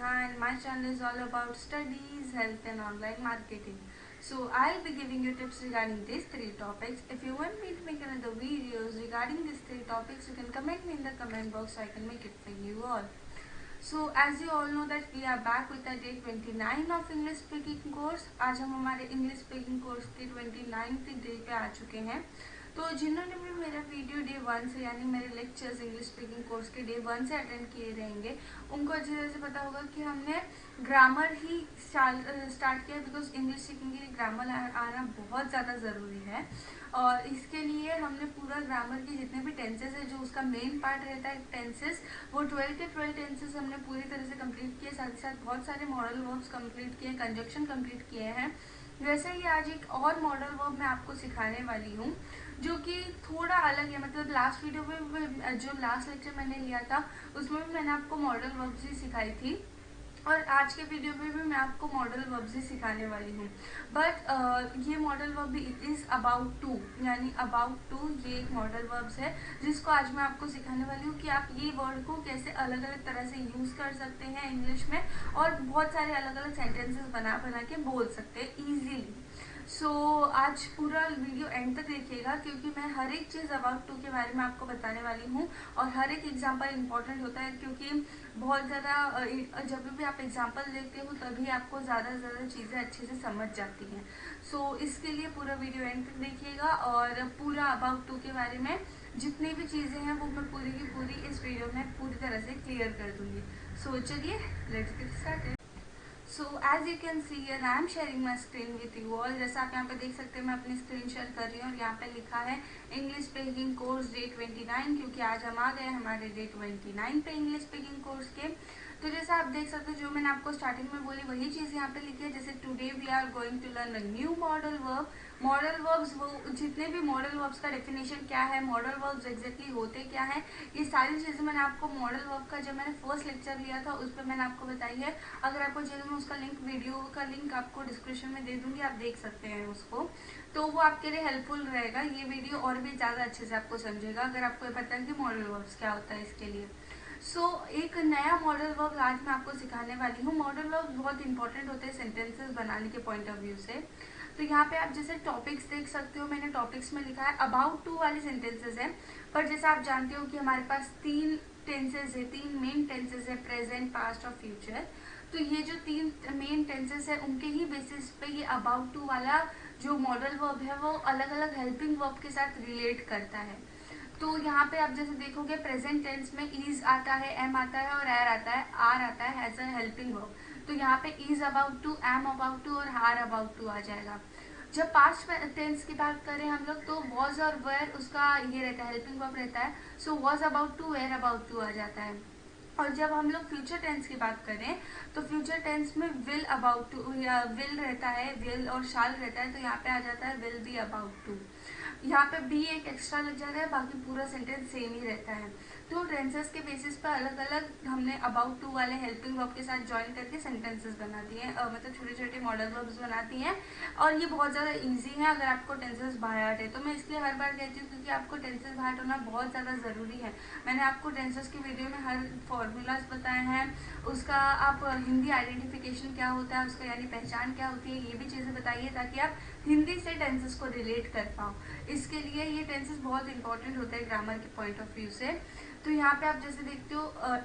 Neha and my channel is all about studies, health and online marketing. So I'll be giving you tips regarding these three topics. If you want me to make another videos regarding these three topics, you can comment me in the comment box so I can make it for you all. So as you all know that we are back with the day 29 of English speaking course. आज हम हमारे English speaking course के 29th day पे आ चुके हैं. तो जिन्होंने भी मेरा वीडियो डे 1 से यानी मेरे लेक्चर्स इंग्लिश स्पीकिंग कोर्स के डे 1 से अटेंड किए रहेंगे उनको अच्छी तरह से पता होगा कि हमने ग्रामर ही स्टार्ट किया बिकॉज इंग्लिश सीखने के लिए ग्रामर आना बहुत ज़्यादा ज़रूरी है. और इसके लिए हमने पूरा ग्रामर के जितने भी टेंसेस है जो उसका मेन पार्ट रहता है टेंसेस वो 12 के 12 टेंसेस हमने पूरी तरह से कंप्लीट किए. साथ ही साथ बहुत सारे मॉडल वर्ब्स कंप्लीट किए, कंजक्शन कंप्लीट किए हैं. वैसे ही आज एक और मॉडल वर्ब मैं आपको सिखाने वाली हूँ जो कि थोड़ा अलग है. मतलब लास्ट वीडियो में जो लास्ट लेक्चर मैंने लिया था उसमें भी मैंने आपको मॉडल वर्ब्स ही सिखाई थी और आज के वीडियो में भी मैं आपको मॉडल वर्ब्स ही सिखाने वाली हूँ. बट ये modal verb it is about to यानी अबाउट टू ये एक मॉडल वर्ब्स है जिसको आज मैं आपको सिखाने वाली हूँ कि आप ये वर्ड को कैसे अलग अलग तरह से यूज़ कर सकते हैं इंग्लिश में और बहुत सारे अलग अलग सेंटेंसेस बना के बोल सकते हैं ईजीली. सो आज पूरा वीडियो एंड तक देखिएगा क्योंकि मैं हर एक चीज़ अबाउट टू के बारे में आपको बताने वाली हूँ और हर एक एग्जाम्पल इम्पोर्टेंट होता है क्योंकि बहुत ज़्यादा जब भी आप एग्जाम्पल देखते हो तभी आपको ज़्यादा से ज़्यादा चीज़ें अच्छे से समझ जाती हैं. सो इसके लिए पूरा वीडियो एंड तक देखिएगा और पूरा अबाउट टू के बारे में जितनी भी चीज़ें हैं वो मैं पूरी की पूरी इस वीडियो में पूरी तरह से क्लियर कर दूँगी. सो चलिए let's get started. So as you can see here I am sharing my screen with you all. जैसा आप यहाँ पे देख सकते हैं मैं अपनी स्क्रीन शेयर कर रही हूँ और यहाँ पे लिखा है इंग्लिश स्पीकिंग कोर्स डे 29 क्योंकि आज हम आ गए हमारे डे 29 पे इंग्लिश स्पीकिंग कोर्स के. तो जैसा आप देख सकते हो जो मैंने आपको स्टार्टिंग में बोली वही चीज़ यहाँ पे लिखी है. जैसे today we are going to learn a new model verb. Model verbs वो जितने भी मॉडल वर्ब्स का डेफिनेशन क्या है, मॉडल वर्ब्स एग्जैक्टली होते क्या है, ये सारी चीज़ें मैंने आपको मॉडल वर्ब का जब मैंने फर्स्ट लेक्चर लिया था उस पर मैंने आपको बताई है. अगर आपको चाहिए मैं उसका लिंक वीडियो का लिंक आपको डिस्क्रिप्शन में दे दूंगी, आप देख सकते हैं उसको. तो वो आपके लिए हेल्पफुल रहेगा. ये वीडियो और भी ज़्यादा अच्छे से आपको समझेगा अगर आपको पता है कि मॉडल वर्ब्स क्या होता है इसके लिए. एक नया मॉडल वर्ब आज मैं आपको सिखाने वाली हूँ. मॉडल वर्ब बहुत इंपॉर्टेंट होते हैं सेंटेंसेस बनाने के पॉइंट ऑफ व्यू से. तो यहाँ पे आप जैसे टॉपिक्स देख सकते हो, मैंने टॉपिक्स में लिखा है अबाउट टू वाले सेंटेंसेस हैं. पर जैसे आप जानते हो कि हमारे पास तीन टेंसेस है, तीन मेन टेंसेस है, प्रेजेंट, पास्ट और फ्यूचर. तो ये जो तीन मेन टेंसेस है उनके ही बेसिस पे ये अबाउट टू वाला जो मॉडल वर्ब है वो अलग अलग हेल्पिंग वर्ब के साथ रिलेट करता है. तो यहाँ पे आप जैसे देखोगे प्रेजेंट टेंस में इज आता है, एम आता है और एर आता है, आर आता है एज अ हेल्पिंग वर्ब. तो यहाँ पे is about to, am about to और हार अबाउट टू आ जाएगा. जब पास्ट टेंस की बात करें हम लोग तो वॉज और वेयर उसका ये रहता है हेल्पिंग वर्ब रहता है. So was about to, were about to आ जाता है. और जब हम लोग फ्यूचर टेंस की बात करें तो फ्यूचर टेंस में विल अबाउट टू या विल रहता है, विल और शाल रहता है. तो यहाँ पे आ जाता है विल बी अबाउट टू. यहाँ पे बी एक एक्स्ट्रा लग जाता है, बाकी पूरा सेंटेंस सेम ही रहता है. तो टेंसेस के बेसिस पर अलग अलग हमने अबाउट टू वाले हेल्पिंग वर्ब के साथ ज्वाइन करके सेंटेंसेस बनाती हैं, मतलब छोटे छोटे मॉडल वर्ब्स बनाती हैं. और ये बहुत ज़्यादा इजी है अगर आपको टेंसेस बाय हार्ट है. तो मैं इसलिए हर बार कहती हूँ क्योंकि आपको टेंसेस बाय हार्ट होना बहुत ज़्यादा ज़रूरी है. मैंने आपको टेंसेस की वीडियो में हर फॉर्मूलाज बताए हैं, उसका आप हिंदी आइडेंटिफिकेशन क्या होता है उसका यानी पहचान क्या होती है ये भी चीज़ें बताइए ताकि आप हिंदी से टेंसेस को रिलेट कर पाओ. इसके लिए ये टेंसेस बहुत इंपॉर्टेंट होते हैं ग्रामर के पॉइंट ऑफ व्यू से. तो यहाँ पे आप जैसे देखते हो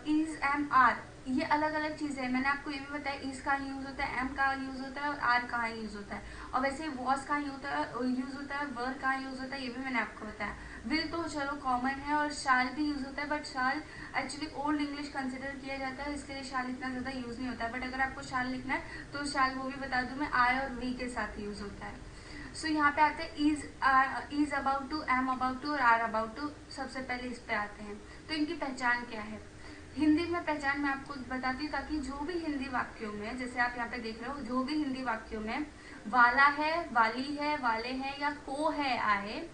इज, एम, आर ये अलग अलग चीज़ें हैं. मैंने आपको ये भी बताया इज कहाँ यूज़ होता है, एम कहाँ यूज़ होता है और आर कहाँ यूज़ होता है. और वैसे वॉज कहाँ यूज़ होता है, वर कहाँ यूज़ होता है ये भी मैंने आपको बताया. विल तो चलो कॉमन है और शाल भी यूज़ होता है but shall actually old English consider किया जाता है इसके लिए शाल इतना ज़्यादा यूज़ नहीं होता है. बट अगर आपको शाल लिखना है तो शाल वो भी बता दूँ मैं आई और वी के साथ यूज़ होता है. सो यहाँ पे आते हैं is about to, am about to और आर अबाउट टू. सबसे पहले इस पे आते हैं. तो इनकी पहचान क्या है हिंदी में, पहचान मैं आपको बताती हूँ ताकि जो भी हिंदी वाक्यों में जैसे आप यहाँ पे देख रहे हो जो भी हिंदी वाक्यों में वाला है, वाली है, वाले हैं या को है आए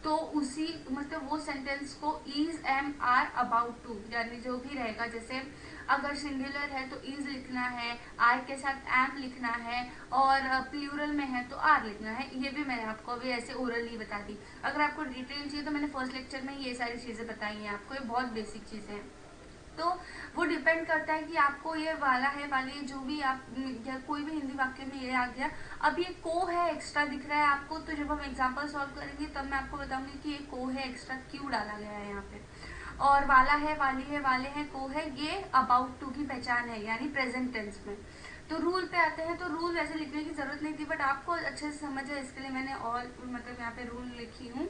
तो उसी मतलब वो सेंटेंस को is, am, are, about to यानी जो भी रहेगा. जैसे अगर सिंगुलर है तो इज लिखना है, आर के साथ एम लिखना है और प्लूरल में है तो आर लिखना है. ये भी मैंने आपको अभी ऐसे ओरली बता दी. अगर आपको डिटेल चाहिए तो मैंने फर्स्ट लेक्चर में ये सारी चीज़ें बताई हैं आपको, ये बहुत बेसिक चीज़ें हैं. तो वो डिपेंड करता है कि आपको ये वाला है वाली जो भी आप या कोई भी हिंदी वाक्य में ये आ गया। अब ये को है एक्स्ट्रा दिख रहा है आपको, तो जब हम एग्जाम्पल सॉल्व करेंगे तब मैं आपको बताऊंगी कि ये को है एक्स्ट्रा क्यों डाला गया है यहाँ पे। और वाला है, वाली है, वाले हैं, को है, ये अबाउट टू की पहचान है यानी प्रेजेंट टेंस में। तो रूल पे आते हैं, तो रूल वैसे लिखने की जरूरत नहीं थी, बट आपको अच्छे से समझ है इसके लिए मैंने और मतलब यहाँ पे रूल लिखी हूँ।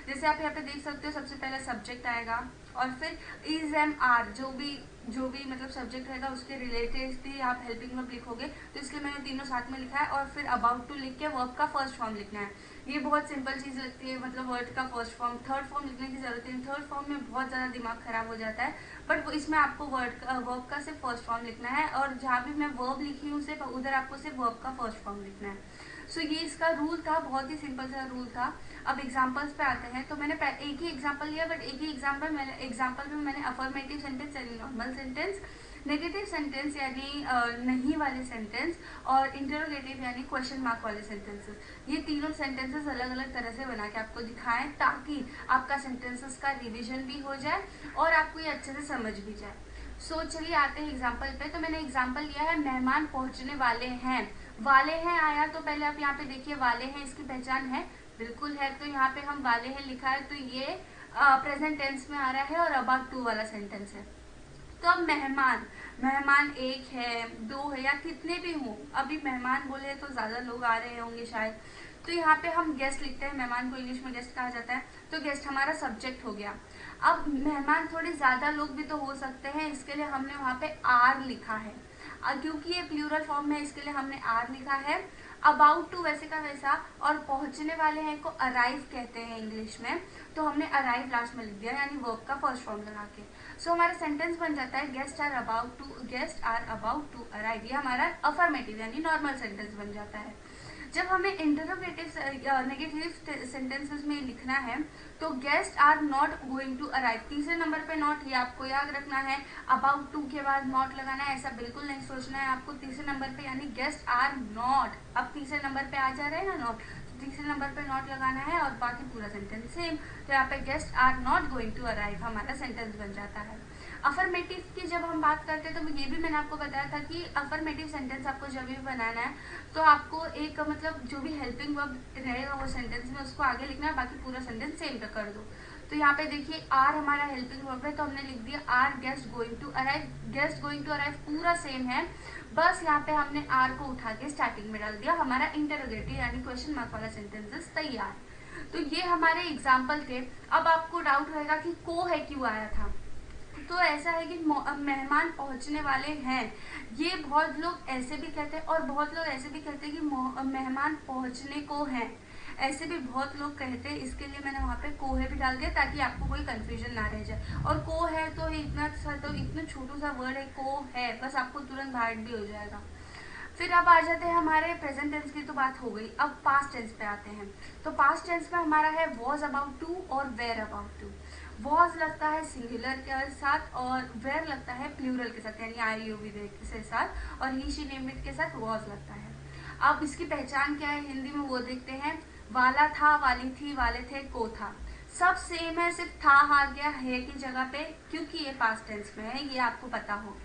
जैसे आप यहाँ पे देख सकते हो, सबसे पहले सब्जेक्ट आएगा और फिर इज एम आर जो भी मतलब सब्जेक्ट रहेगा उसके रिलेटेड भी आप हेल्पिंग वर्ब लिखोगे, तो इसलिए मैंने तीनों साथ में लिखा है। और फिर अबाउट टू लिख के वर्ब का फर्स्ट फॉर्म लिखना है। ये बहुत सिंपल चीज लगती है, मतलब वर्ड का फर्स्ट फॉर्म, थर्ड फॉर्म लिखने की जरूरत नहीं। थर्ड फॉर्म में बहुत ज्यादा दिमाग खराब हो जाता है, बट इसमें आपको वर्ब का सिर्फ फर्स्ट फॉर्म लिखना है, और जहाँ भी मैं वर्ब लिखी हूँ सिर्फ उधर आपको सिर्फ वर्ब का फर्स्ट फॉर्म लिखना है। सो ये इसका रूल था, बहुत ही सिंपल सा रूल था। अब एग्जांपल्स पे आते हैं, तो मैंने एक ही एग्जांपल लिया, बट एक ही एग्जांपल में मैंने अफर्मेटिव सेंटेंस यानी नॉर्मल सेंटेंस, नेगेटिव सेंटेंस यानी नहीं वाले सेंटेंस, और इंटरोगेटिव यानी क्वेश्चन मार्क वाले सेंटेंसेस, ये तीनों सेंटेंसेस अलग अलग तरह से बना के आपको दिखाएं, ताकि आपका सेंटेंसेस का रिविजन भी हो जाए और आपको ये अच्छे से समझ भी जाए। सो चलिए आते हैं एग्जाम्पल पे। तो मैंने एग्जाम्पल लिया है, मेहमान पहुंचने वाले हैं। वाले हैं आया, तो पहले आप यहाँ पे देखिए, वाले हैं इसकी पहचान है, बिल्कुल है, तो यहाँ पे हम वाले हैं लिखा है, तो ये प्रेजेंट टेंस में आ रहा है और अबाउट टू वाला सेंटेंस है। तो अब मेहमान एक है, दो है, या कितने भी हों, अभी मेहमान बोले तो ज्यादा लोग आ रहे होंगे शायद, तो यहाँ पे हम गेस्ट लिखते हैं। मेहमान को इंग्लिश में गेस्ट कहा जाता है, तो गेस्ट हमारा सब्जेक्ट हो गया। अब मेहमान थोड़े ज्यादा लोग भी तो हो सकते हैं, इसके लिए हमने वहां पे आर लिखा है, क्योंकि ये प्लूरल फॉर्म में, इसके लिए हमने आर लिखा है। अबाउट टू वैसे का वैसा, और पहुंचने वाले हैं को अराइव कहते हैं इंग्लिश में, तो हमने अराइव लास्ट में लिख दिया यानी वर्ब का फर्स्ट फॉर्म लगा के। सो हमारा सेंटेंस बन जाता है, guest are about to arrive. ये हमारा अफर्मेटिव यानी नॉर्मल सेंटेंस बन जाता है। जब हमें इंटरोगेटिव नेगेटिव सेंटेंसेस में लिखना है, तो guest are not going to arrive, तीसरे नंबर पे नॉट, ये आपको याद रखना है। अबाउट टू के बाद नॉट लगाना है, ऐसा बिल्कुल नहीं सोचना है आपको। तीसरे नंबर पे यानी गेस्ट आर नॉट, अब तीसरे नंबर पे आ जा रहे हैं ना नॉट, तीसरे नंबर पे नॉट लगाना है, और बाकी पूरा सेंटेंस सेम। तो यहाँ पे guest are not going to arrive हमारा सेंटेंस बन जाता है। अफर्मेटिव की जब हम बात करते हैं, तो ये भी मैंने आपको बताया था कि अफर्मेटिव सेंटेंस आपको जब भी बनाना है, तो आपको एक मतलब जो भी हेल्पिंग वर्ब रहेगा वो सेंटेंस में उसको आगे लिखना है, बाकी पूरा सेंटेंस सेम पे कर दो। तो यहाँ पे देखिए, आर हमारा हेल्पिंग वर्ब है, तो हमने लिख दिया are guest going to arrive. Guest going to arrive पूरा सेम है, बस यहाँ पे हमने आर को उठा के स्टार्टिंग में डाल दिया। हमारा इंटरोगेटिव यानी क्वेश्चन मार्क वाला सेंटेंसेस तैयार। तो ये हमारे एग्जाम्पल थे। अब आपको डाउट रहेगा कि को है क्यों आया था, तो ऐसा है कि मेहमान पहुंचने वाले हैं, ये बहुत लोग ऐसे भी कहते हैं, और बहुत लोग ऐसे भी कहते हैं कि मेहमान पहुंचने को हैं, ऐसे भी बहुत लोग कहते हैं। इसके लिए मैंने वहां पे को है भी डाल दिया, ताकि आपको कोई कंफ्यूजन ना रह जाए। और को है तो इतना छोटू सा वर्ड है, को है, बस आपको तुरंत बाहर भी हो जाएगा। फिर अब आ जाते हैं हमारे प्रेजेंट टेंस की, तो बात हो गई। अब पास्ट टेंस पे आते हैं। तो पास्ट टेंस में हमारा है वॉज अबाउट टू और वेयर अबाउट टू। वॉज लगता है सिंगुलर के साथ, और वेयर लगता है प्लूरल के साथ यानी IOV के साथ, और ही शी नेम्ड इट के साथ वॉज लगता है। अब इसकी पहचान क्या है हिंदी में वो देखते हैं। वाला था, वाली थी, वाले थे, को था, सब सेम है, सिर्फ था आ गया है की जगह पे, क्योंकि ये पास्ट टेंस में है, ये आपको पता हो।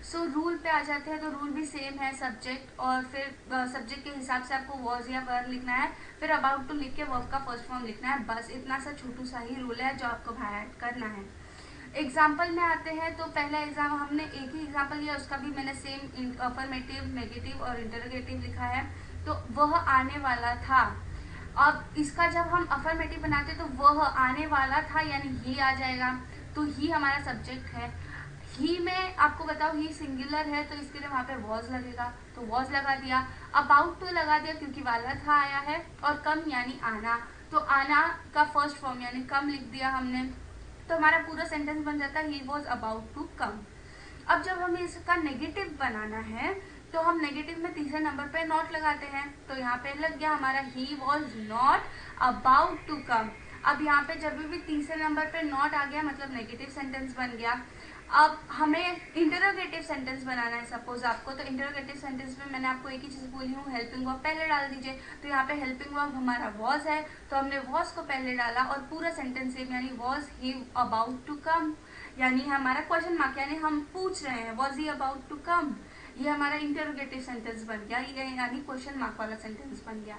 सो रूल पे आ जाते हैं, तो रूल भी सेम है, सब्जेक्ट, और फिर सब्जेक्ट के हिसाब से आपको वॉज या वर लिखना है, फिर अबाउट टू लिख के वर्ब का फर्स्ट फॉर्म लिखना है, बस इतना सा छोटू सा ही रूल है जो आपको बाहर करना है। एग्जाम्पल में आते हैं, तो पहला एग्जाम हमने एक ही एग्जाम्पल लिया, उसका भी मैंने सेम अफर्मेटिव, नेगेटिव और इंटरोगेटिव लिखा है। तो वह आने वाला था, अब इसका जब हम अफर्मेटिव बनाते तो वह आने वाला था यानी ही आ जाएगा, तो ही हमारा सब्जेक्ट है। ही में आपको बताओ ही सिंगुलर है, तो इसके लिए वहां पे वॉज लगेगा, तो वॉज लगा दिया। अबाउट टू लगा दिया क्योंकि वाला था आया है, और कम यानी आना, तो आना का फर्स्ट फॉर्म यानी कम लिख दिया हमने, तो हमारा पूरा सेंटेंस बन जाता है he was about to come. अब जब हमें इसका नेगेटिव बनाना है, तो हम नेगेटिव में तीसरे नंबर पे नॉट लगाते हैं, तो यहाँ पे लग गया हमारा he was not about to come. अब यहाँ पे जब भी तीसरे नंबर पे नॉट आ गया मतलब नेगेटिव सेंटेंस बन गया। अब हमें इंटरोगेटिव सेंटेंस बनाना है सपोज आपको, तो इंटरोगेटिव सेंटेंस में मैंने आपको एक ही चीज बोली हूँ, हेल्पिंग वर्ब पहले डाल दीजिए। तो यहाँ पे हेल्पिंग वर्ब हमारा वॉज है, तो हमने वॉज को पहले डाला, और पूरा सेंटेंस सेम यानी was he about to come. यानी हमारा क्वेश्चन मार्क, यानी हम पूछ रहे हैं was he about to come, ये हमारा इंटरोगेटिव सेंटेंस बन गया, ये यानी क्वेश्चन मार्क वाला सेंटेंस बन गया।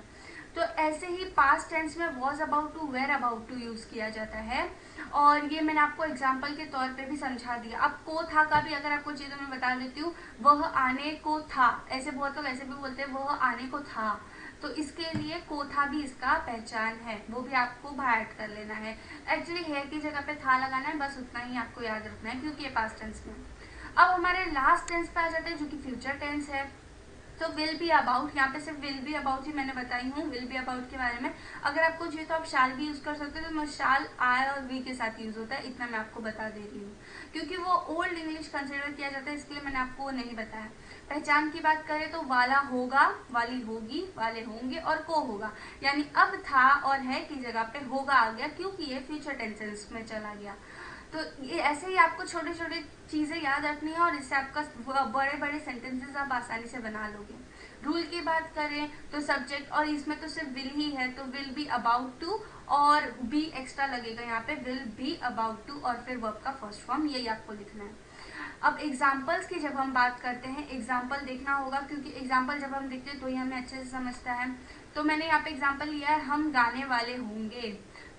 तो ऐसे ही पास्ट टेंस में was about to, were about to use किया जाता है, और ये मैंने आपको एग्जाम्पल के तौर पे भी समझा दिया। अब को था का भी अगर आपको चाहिए तो मैं बता देती हूँ, वह आने को था, ऐसे बहुत लोग ऐसे भी बोलते हैं वह आने को था, तो इसके लिए को था भी इसका पहचान है, वो भी आपको बाहर ऐड कर लेना है। एक्चुअली है की जगह पे था लगाना है, बस उतना ही आपको याद रखना है क्योंकि ये पास्ट टेंस में। अब हमारे लास्ट टेंस पे आ जाते हैं जो कि फ्यूचर टेंस है। तो विल बी अबाउट, यहाँ पे सिर्फ विल बी अबाउट ही मैंने बताई हूँ विल बी अबाउट के बारे में। अगर आपको चाहिए तो आप शाल भी यूज कर सकते हो, तो शाल आई और वी के साथ यूज होता है, इतना मैं आपको बता दे रही हूँ क्योंकि वो ओल्ड इंग्लिश कंसिडर किया जाता है, इसके लिए मैंने आपको नहीं बताया। पहचान की बात करें तो वाला होगा, वाली होगी, वाले होंगे और को होगा, यानी अब था और है की जगह पे होगा आ गया क्योंकि ये फ्यूचर टेंसेस में चला गया। तो ये ऐसे ही आपको छोटे छोटे चीजें याद रखनी है और इससे आपका बड़े बड़े सेंटेंसेस आप आसानी से बना लोगे। रूल की बात करें तो सब्जेक्ट, और इसमें तो सिर्फ विल ही है, तो विल बी अबाउट टू और बी एक्स्ट्रा लगेगा यहाँ पे, विल बी अबाउट टू और फिर वर्ब का फर्स्ट फॉर्म, यही आपको लिखना है। अब एग्जाम्पल्स की जब हम बात करते हैं, एग्जाम्पल देखना होगा क्योंकि एग्जाम्पल जब हम देखते हैं तो ही हमें अच्छे से समझता है। तो मैंने यहाँ पे एग्जाम्पल लिया है, हम गाने वाले होंगे।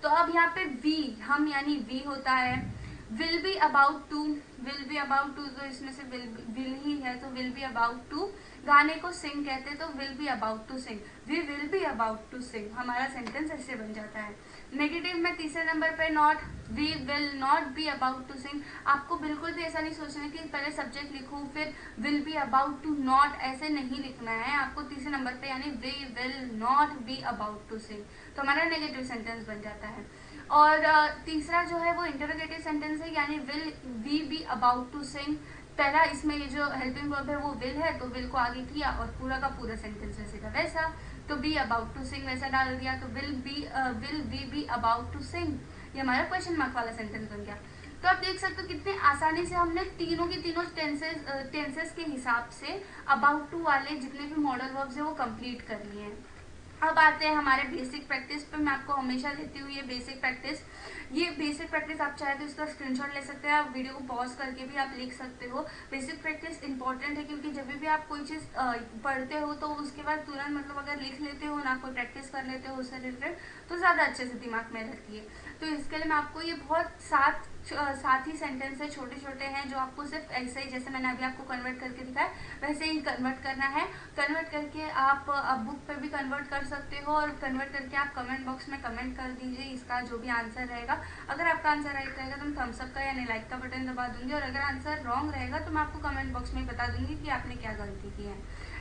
तो अब यहाँ पे वी, हम यानी वी होता है, will be about to, will be about to तो इसमें से विल ही है, तो विल बी अबाउट टू, गाने को सिंग कहते हैं तो will be about to sing, we will be about to sing, हमारा सेंटेंस ऐसे बन जाता है। नेगेटिव में तीसरे नंबर पे not, we will not be about to sing. आपको बिल्कुल भी ऐसा नहीं सोचना है कि पहले सब्जेक्ट लिखूं फिर will be about to not, ऐसे नहीं लिखना है आपको तीसरे नंबर पे, यानी we will not be about to sing, तो हमारा नेगेटिव सेंटेंस बन जाता है। और तीसरा जो है वो इंटरोगेटिव सेंटेंस है, यानी will we be about to sing. पहला इसमें ये जो हेल्पिंग वर्ब है वो विल है, तो विल को आगे किया और पूरा का पूरा सेंटेंस वैसे का वैसा, तो बी अबाउट टू सिंग वैसा डाल दिया, तो will we be about to sing, ये हमारा क्वेश्चन मार्क वाला सेंटेंस बन गया। तो आप देख सकते हो कितने आसानी से हमने तीनों की तीनों टेंसेस के हिसाब से अबाउट टू वाले जितने भी मॉडल वर्ब्स है वो कंप्लीट कर लिए हैं। अब आते हैं हमारे बेसिक प्रैक्टिस पे, मैं आपको हमेशा देती हूँ ये बेसिक प्रैक्टिस। ये बेसिक प्रैक्टिस आप चाहे तो इसका स्क्रीनशॉट ले सकते हैं, आप वीडियो को पॉज करके भी आप लिख सकते हो। बेसिक प्रैक्टिस इंपॉर्टेंट है क्योंकि जब भी आप कोई चीज़ पढ़ते हो तो उसके बाद तुरंत मतलब अगर लिख लेते हो ना, कोई प्रैक्टिस कर लेते हो उससे रिलेटेड, तो ज़्यादा अच्छे से दिमाग में रहती है। तो इसके लिए मैं आपको ये बहुत साथ ही सेंटेंस है, छोटे छोटे हैं जो आपको सिर्फ ऐसे ही जैसे मैंने अभी आपको कन्वर्ट करके दिखाया वैसे ही कन्वर्ट करना है। कन्वर्ट करके आप बुक पे भी कन्वर्ट कर सकते हो और कन्वर्ट करके आप कमेंट बॉक्स में कमेंट कर दीजिए इसका जो भी आंसर रहेगा। अगर आपका आंसर राइट रहेगा तो मैं थम्स अप का यानी लाइक का बटन दबा दूंगी, और अगर आंसर रॉन्ग रहेगा तो मैं आपको कमेंट बॉक्स में बता दूंगी कि आपने क्या गलती की है।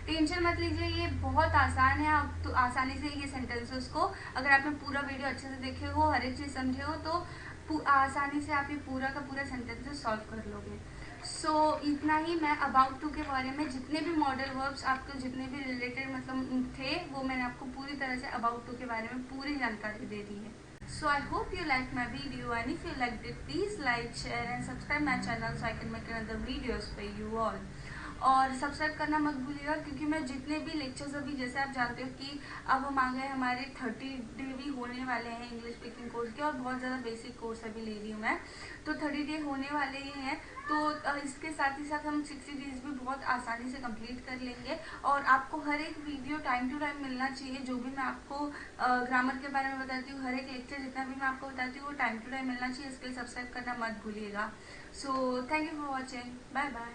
टेंशन मत लीजिए, ये बहुत आसान है, आप तो आसानी से ये सेंटेंसेस को अगर आपने पूरा वीडियो अच्छे से देखे हो, हर एक चीज़ समझे हो, तो आसानी से आप ये पूरा का पूरा सेंटेंसेस सॉल्व कर लोगे। सो इतना ही मैं अबाउट टू के बारे में, जितने भी मॉडल वर्ब्स आपको जितने भी रिलेटेड मतलब थे वो मैंने आपको पूरी तरह से अबाउट टू के बारे में पूरी जानकारी दे दी है। So I hope you like my video, and if you liked it, please like, share and subscribe my channel so I can make another videos for you all. और subscribe करना मत भूलिएगा क्योंकि मैं जितने भी लेक्चर्स अभी, जैसे आप जानते हो कि अब हम आ गए हमारे 30 डे भी होने वाले हैं इंग्लिश स्पीकिंग कोर्स के, और बहुत ज़्यादा बेसिक कोर्स अभी ले रही हूँ मैं, तो 30 डे होने वाले ही हैं। तो इसके साथ ही साथ हम 60 डेज भी बहुत आसानी से कंप्लीट कर लेंगे, और आपको हर एक वीडियो टाइम टू टाइम मिलना चाहिए। जो भी मैं आपको ग्रामर के बारे में बताती हूँ, हर एक लेक्चर जितना भी मैं आपको बताती हूँ वो टाइम टू टाइम मिलना चाहिए, इसके लिए सब्सक्राइब करना मत भूलिएगा। So thank you for watching, bye bye.